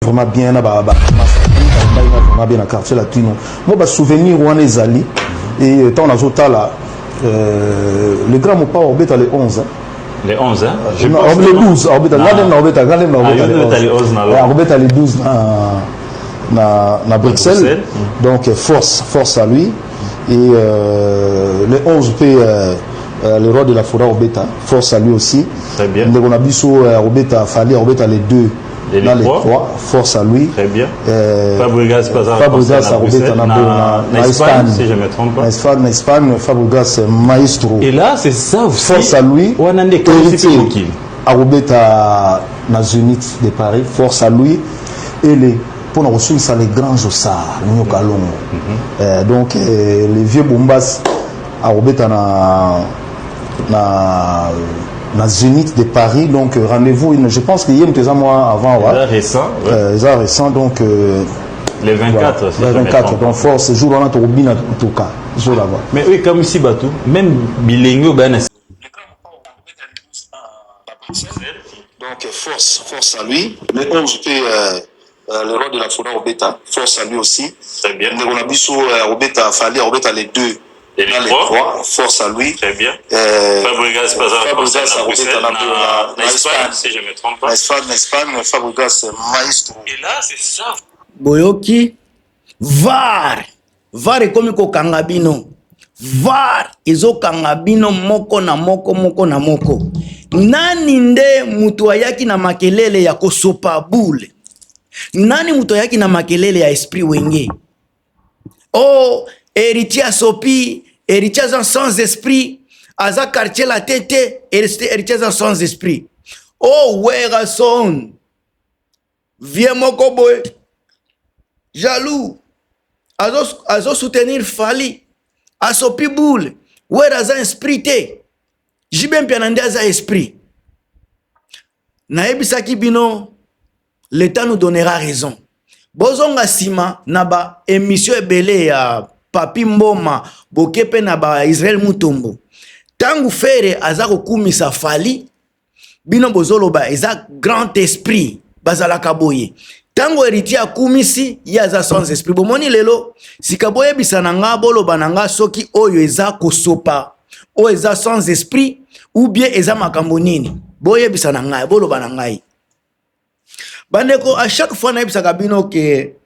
vraiment bien na ba vraiment bien na quartier latino. Moi ba souvenir wana ezali et tant na zotala le grand mopa orbita le 11 les 11 hein je pense le 12 orbita orbita le 12 na Bruxelles. Donc force à lui et le 11 le roi de la forêt Orbeta, force à lui aussi. Très bien. On a biso Orbeta, fallait Orbeta les deux. Les trois, force à lui. Très bien. Fabregas à Orbeta en Espagne, si je ne me trompe pas. En Espagne, Fabregas maestro. Et là, c'est ça aussi. Force à lui. Héritier à Orbeta na Zénith de Paris, force à lui. Et les pour nous reçu ça les grands Jossard, donc les vieux Bombas à Orbeta na Zénith de Paris, donc rendez-vous, je pense qu'il y a un mois avant. Récent, donc les 24, voilà, les 24, donc force, jour on a Torbina en tout cas, je la vois. Mais oui, comme ici, Batou, même Bilingo, ben. Donc force à lui, le 11 le roi de la forêt Orbeta, force à lui aussi. Très bien. On a biso Orbeta, fallait Orbeta les deux. Et les trois, force à lui. Très bien. Fabregas en Espagne, si je ne me trompe pas. En Espagne, Fabregas maestro. Et là, c'est ça. Boyoki, VAR est comme Kangabino. VAR, ezo Kangabino moko na moko. Nani nde mutu ayaki na makelele ya kosopa bule? Nani mutu ayaki na makelele ya esprit wenge? Oh, héritier sopi, héritier sans esprit, aza quartier la tête, héritier sans esprit. Oh, Werason, viens moko boy, jaloux, azo soutenir Fali, asopi boule, Weraza esprit te, jibem pianande aza esprit. Naebisaki bino, l'État nous donnera raison. Bozonga sima naba émission ebele ya Papi Mboma bokepe naba Israel Mutombo. Tangu fere azako kumisa Fali bino bozoloba eza grand esprit bazala kaboye. Tangu héritier akumisi yaza sans esprit. Bomoni lelo sikaboye bisananga boloba nanga soki oyo eza kosopa o eza sans esprit ou bien eza makambo nini. Boye bisananga boloba nangai. Bandeko, à chaque fois, na ebisaka bino ke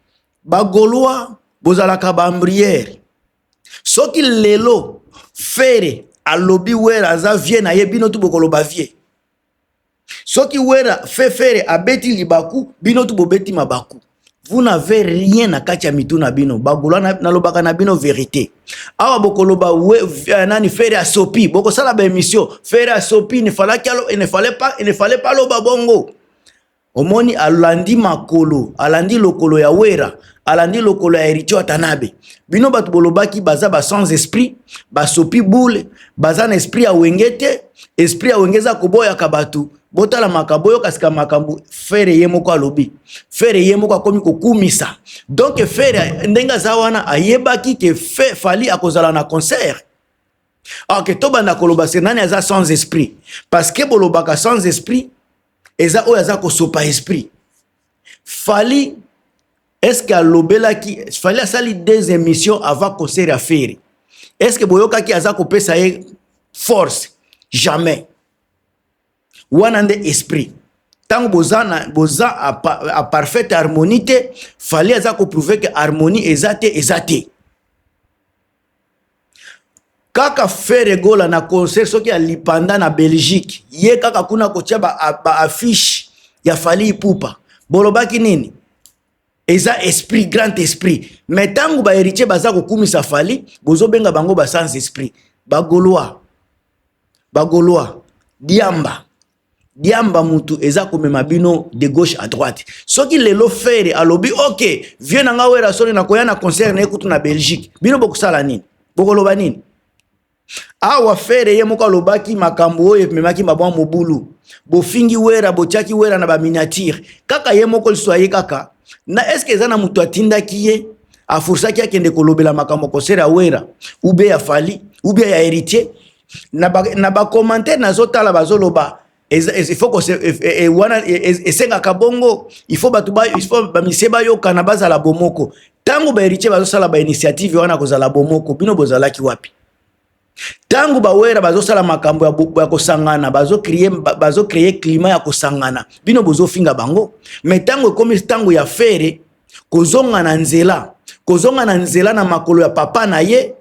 bagoloa bozalaka bambriere. Soki lelo fere alobi wera aza vie na ye bino tu bokoloba vie. Soki wera fere abeti libaku bino tu bobeti mabaku. Vous n'avez rien na kati ya mitu na bino. Bagoloa na lobaka na bino vérité. Awa bokoloba nani fere asopi. Boko sala ba émission fere asopi il ne fallait pas loba bongo. Omoni alandi makolo, alandi lokolo ya wera, alandi lokolo ya héritier Watanabe. Bino batu bolobaki baza ba sans esprit, ba sopi boule, baza na esprit ya wengete, esprit ya wengeza koboya kabatu. Botala makaboyo kasika makambu fere yemoko alobi. Fere yemoko akomi kokumisa. Donc fere ndenga zawana ayebaki ke Fali akozala na concert. Alors que toba na koloba senani aza sans esprit. Parce que bolobaka sans esprit eza oyaza ko sopa esprit. Fali est-ce que lobela ki Fali asali des émissions avant concert à faire. Est-ce que boyoka ki aza ko pesa ye force? Jamais. Wanande esprit. Tant boza a parfaite harmonie te, Fali aza ko prouver que harmonie ezate. Kaka fere gola na concert soki alipanda na Belgique. Ye kaka kuna kotia ba affiche ya Fali Ipupa. Bolobaki nini? Eza esprit, grand esprit. Mais tangu ba héritier baza ko kumisa Fali, bozo benga bango ba sans esprit. Bagoloa. Diamba mutu eza komema bino de gauche à droite. Soki lelo fere alobi OK, viens nga wera soni na koya na concert na ekutu na Belgique. Bino bokusala nini? Bokoloba nini? Awa fere ye moko lobaki makambo oyo memaki mabwa mobulu. Bofingi wera bochaki wera na ba miniature. Kaka ye moko liswaye kaka. Na eske eza na mutu atindaki ye afursaki akende kolobela makambo kosera wera ube ya Fali ube ya héritier na ba commentaire na zotala bazoloba il faut que esenga kabongo, il faut batuba, il faut bamiseba yo kanabaza la bomoko. Tangu ba héritier bazo sala ba initiative wana kozala bomoko, bino bozala ki wapi? Tangu bawera bazo sala makambo ya kosangana, bazo créer climat ya kosangana, bino bozo finga bango. Mais tangu komi tangu ya fere, kozonga na nzela na makolo ya papa na ye,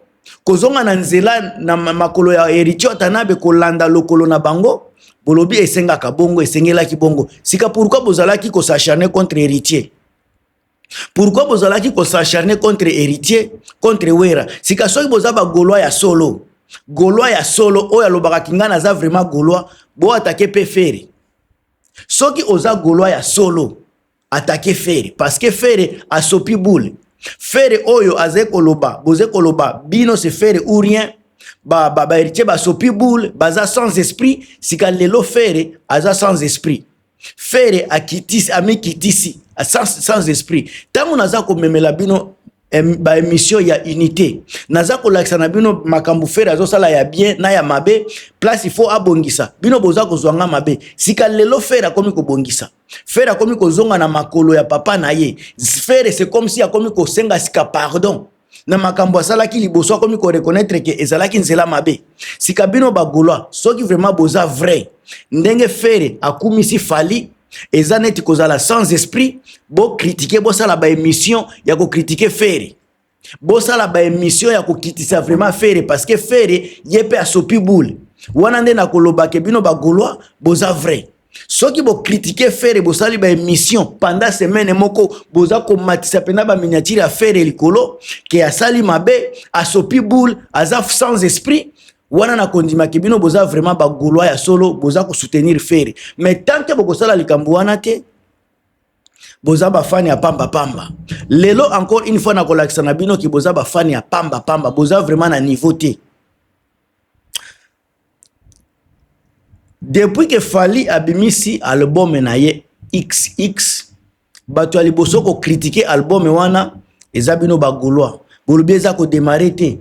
kozonga na nzela na makolo ya héritier tanabe kolanda lokolo na bango, bolobi esenga kabongo, esengela ki bongo. Sika pourquoi bozalaki ko s'acharner contre héritier? Pourquoi bozalaki ko s'acharner contre héritier, contre wera? Sika soki bozaba gaulois ya solo. Gaulois ya solo oya lobaka kingana za vraiment gaulois, bo attaquer pe fere. Soki oza gaulois ya solo, attaquer fere parce que fere asopi boule. Fere oyo aze koloba, boze koloba, bino se fere ou rien. Ba héritier ba sopi boule, baza sans esprit, sika lelo fere aza sans esprit. Fere akitisi, ami kitisi, sans esprit. Tango naza ko memela bino ba émission ya unité. Naza ko lakisa na bino makambu fere azo sala ya bien na ya mabe, place il faut abongisa. Bino boza ko zwanga mabe. Sika lelo fere akomi ko bongisa. Fere akomi ko zonga na makolo ya papa na ye. Fere c'est comme si akomi ko senga sika pardon. Na makambo asala ki liboso akomi ko reconnaître que ezalaki nzela mabe. Sika bino ba gaulois, soki vraiment boza vrai. Ndenge fere akumisi fali eza neti kozala sans esprit, bo critiquer bo sala ba émission ya ko critiquer fere. Bo sala ba émission ya ko kitisa vraiment fere parce que fere yepe asopi boule. Wana nde na koloba ke bino ba gaulois boza vrai. Soki bo critiquer fere bo sali ba émission pendant semaine moko boza ko matisa pena ba miniature ya fere likolo ke asali mabe asopi boule aza sans esprit. Wana na kondima kibino boza vraiment ba gaulois ya solo boza ko soutenir fere. Mais tant que boko sala likambo wana te boza ba fani ya pamba pamba. Lelo encore une fois na kolakisa na bino ki boza ba fani ya pamba pamba, boza vraiment na niveau te. Depuis que Fali abimisi album na ye XX, bato aliboso ko critiquer album wana eza bino ba gaulois. Bolobi eza ko démarrer te.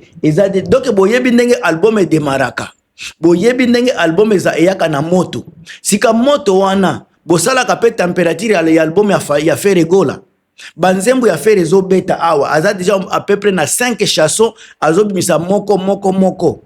Donc boyebi ndenge album e démaraka. Boyebi ndenge album eza eyaka na moto. Sika moto wana bosala ka pe température ya album ya fere gola. Banzembo ya fere zo beta awa. Aza déjà à peu près na 5 chansons azo bimisa moko.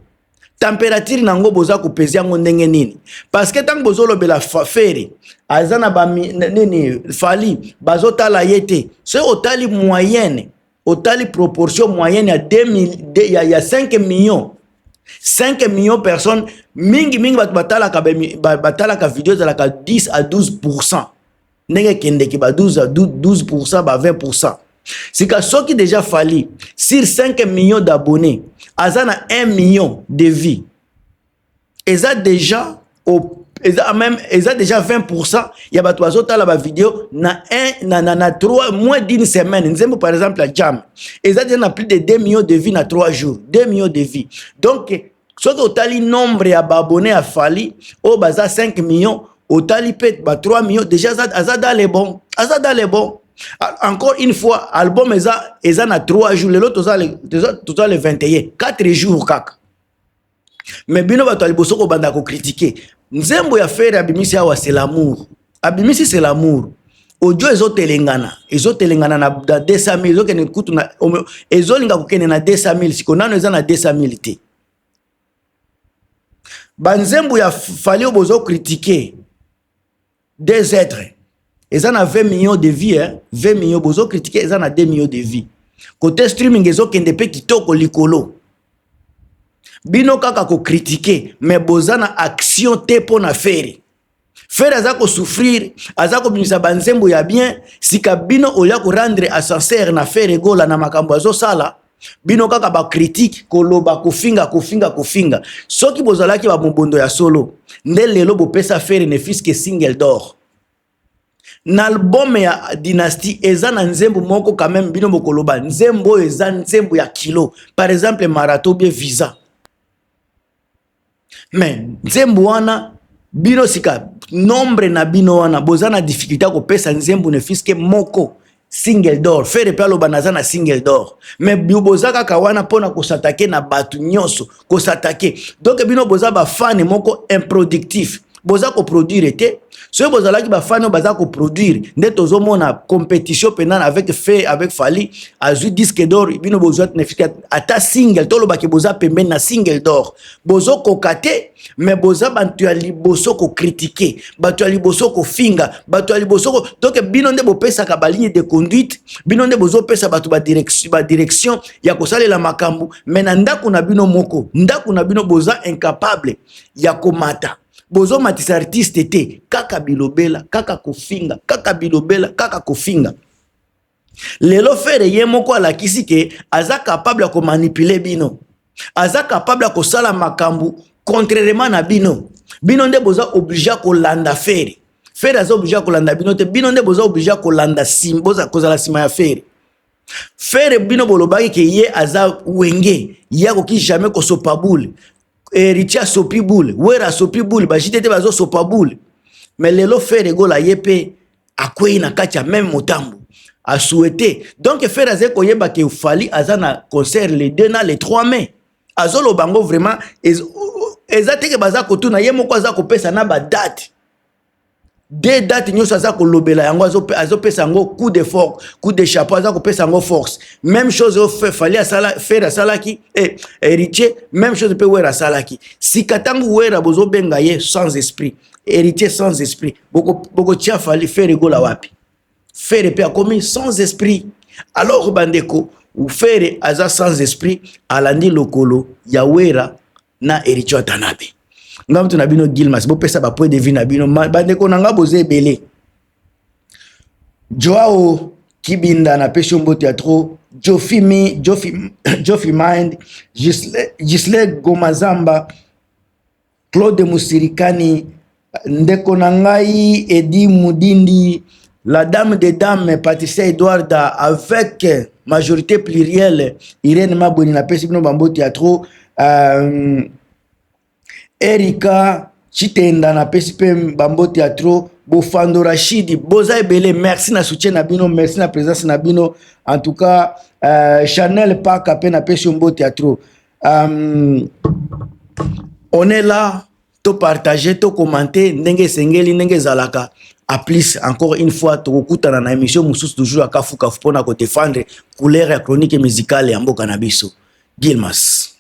Température nango boza ko pesi yango ndenge nini. Parce que tant bozo lobela fere aza na ba nini Fali bazotala yete. C'est otali moyenne. Otali proportion moyenne ya 2000 ya 5 millions. 5 millions de personnes mingi batala ka vidéo za la 10 à 12%. Ndenge kende ki ba 12 à 12% ba 20%. C'est que soki déjà Fali sur 5 millions d'abonnés, azana 1 million de vies. Eza déjà eza déjà 20%. Il y a battu azotala ba vidéo na 3 moins d'une semaine. Nzembo par exemple la Jam. Eza déjà plus de 2 millions de vies na 3 jours. 2 millions de vies. Donc soki otali nombre ya abonnés à Fali o baza 5 millions, otali pet ba 3 millions déjà azada les bons. Azada les bons. Encore une fois, album eza na 3 jours. Lelo toza le 21. 4 jours kaka. Mais bino bato aliboso ko banda ko critiquer. Nzembo ya fere abimisi awa c'est l'amour. Abimisi c'est l'amour. Audio ezotelengana na 200 000 ezokene kutu na ezolinga kokene na 200 000 siko nano eza na 200 000 te. Banzembo ya Fali obozo critiquer des êtres. Eza na 20 millions de vies, hein? 20 millions bozo critiquer eza na 2 millions de vies. Côté streaming ezokende pe kitoko likolo. Bino kaka ko critiquer mais boza na action te pona fere. Fere aza ko souffrir, aza ko binisa banzembo ya bien, sika bino oya ko rendre ascenseur na fere gola na makambo azo sala. Bino kaka ba critique koloba kofinga. Soki bozalaki ba mobondo ya solo, nde lelo bo pesa fere ne fiske single d'or. N'album ya Dynasty eza na nzembo moko quand même bino bokoloba nzembo eza nzembo ya kilo. Par exemple marathon bien visa. Mais nzembo wana bino sika nombre na bino wana bozana difficulté ko pesa nzembo ne fiske moko single d'or. Fere pe aloba naza na single d'or. Mais bozaka kawana pona ko s'attaquer na batu nyonso, ko s'attaquer. Donc bino boza ba fan moko improductif. boza ko produire été ce bozala ki ba fano baza ko produire nde tozomona compétition penana avec Fally azui disque d'or bino bozo nefika ata single tolo ba ke boza pembe na single d'or bozo ko kate mais boza bantu ya liboso ko critiquer bantu ya liboso ko finga bantu ya liboso ko donc bino nde bo pesa ka ba ligne de conduite bino nde bozo pesa batu ba direction ya ko salela makambu mais na ndako na bino moko ndako na bino boza incapable ya komata bozo matisa artiste te kaka bilobela kaka kofinga kaka bilobela kaka kofinga lelo fere ye moko ala kisike aza capable ko manipuler bino aza capable ko sala makambu contrairement na bino nde boza obligé ko landa fere aza obligé ko landa bino te bino nde boza obligé ko landa simboza kozala sima ya fere bino bolobaki ke ye aza wenge yako ki jamais ko sopa boule Richa sopi boule wera sopi boule ba jitete bazo sopa boule mais lelo fere gola yepe akwei na kacha même motambo a souhaité donc fere aze ko yeba ke Fally aza na concert les 2 na les 3 mai azolo bango vraiment ezateke baza ko tuna ye moko aza ko pesa na ba date des dates nyoso aza ko lobela yango azo pesa ngo coup de force coup de chapeau aza ko pesa ngo force même chose au Fally asala faire salaki héritier même chose peut wera salaki si katangu wera bozo benga ye sans esprit héritier sans esprit boko tia Fally faire gola wapi faire pe akomi sans esprit alors bandeko ou faire aza sans esprit alandi lokolo ya wera na héritier atanabe ngam tu na bino Gilmas bo pesa ba point de vue na bino bandeko nanga boze ebele Joao Kibinda na pesho mbote ya tro Jofi Mind Gisle Gomazamba Claude Musirikani ndeko nangai Edi Mudindi la dame des dames Patricia Edouarda avec majorité plurielle Irene Maboni na pesho bino bambote ya tro Erika Chitenda na PSP Bambo Teatro Bofando Rachidi Boza Ebele merci na soutien na bino merci na présence na bino en tout cas Chanel Paka pe na Bambo Teatro on est là to partager to commenter ndenge sengeli ndenge zalaka a plus encore une fois to kutana na émission mususu toujours akafu kafu pona ko défendre couleur ya chronique musicale ya mboka na biso Gilmas